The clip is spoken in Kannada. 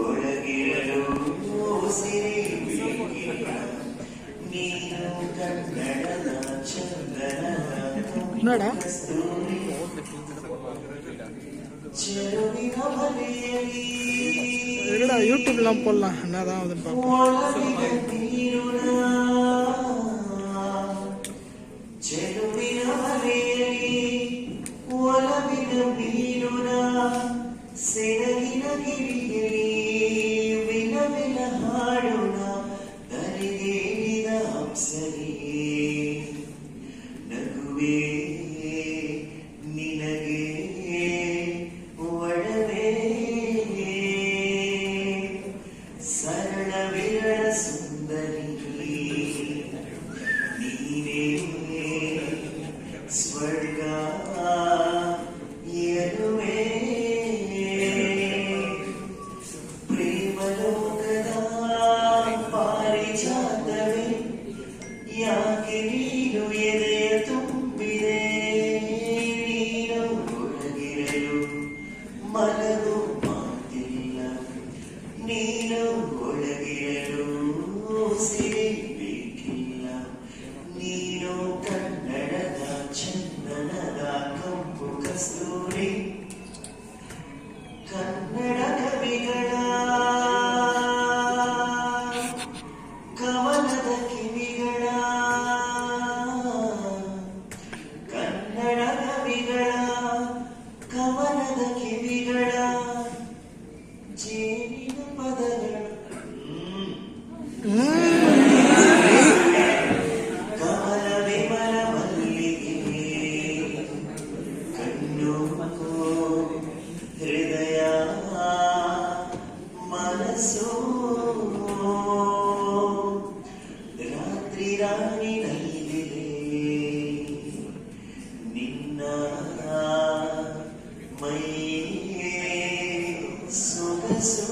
ಒಳಗಿರಲು ಸಿರಿ ಬೇಕಿಲ್ಲ ನೀನು ಕನ್ನಡದ ಚಂದನದ ನೋಡ ಚೆಲುವಿನ ಬಲೆಯಲ್ಲಿ ಯೂಟ್ಯೂಬ್ ಲಂಪಲ್ಲ ಅನ್ನೋದು ಒಳಗಿನ ನೀರುನ ಚೆಲುವಿನ ಬಲೆಯಲ್ಲಿ ಒಲವಿನ ಮೀನುನ ಸೆರಗಿನ ಗಿರಿಯಲ್ಲಿ ವಿಲವಿಲ ಹಾಡುನ ತಲೆಗೇರಿದ ಹಂಸರಿ ನಗುವೆ ನಿನಗೆ ಒಡವೆ ಸರಳ ವಿರಳ ಸುಂದರಿ ನೀನೇ ಸ್ವರ್ಗ ಎನ್ನುವೆ ಪ್ರೇಮಲೋಕದ ಪಾರಿಜಾತವೇ ಯಾಕೆ ನೀನು ಎದೆಯ ತುಂಬಿದೆ ನೀನು ಒಳಗಿರಲು ಮನದು ಮಾತಿಲ್ಲ ನೀನು ಒಳಗಿರಲು ಸಿರಿ ಬೇಕಿಲ್ಲ ನೀನು ಕನ್ನಡದ ಚಂದನದ ಕಂಪು ಕಸ್ತೂರಿ ಕನ್ನಡ ಕವಿಗಳ ಕವನದ ಕಿವಿಗಳ ಕನ್ನಡ ಕವಿಗಳ ಕವನದ ಕಿವಿಗಳ ಜೇನಿನ ಪದಗಳ ಕಮಲ ವಿಮಲ ಮಲ್ಲಿಗೆ ಕಣ್ಣು ಹೃದಯ ಮನಸ್ಸು ರಾತ್ರಿ ರಾಣಿ ನಲ್ಲಿದೆ ನಿನ್ನ ಮೈ ಸೊಗಸು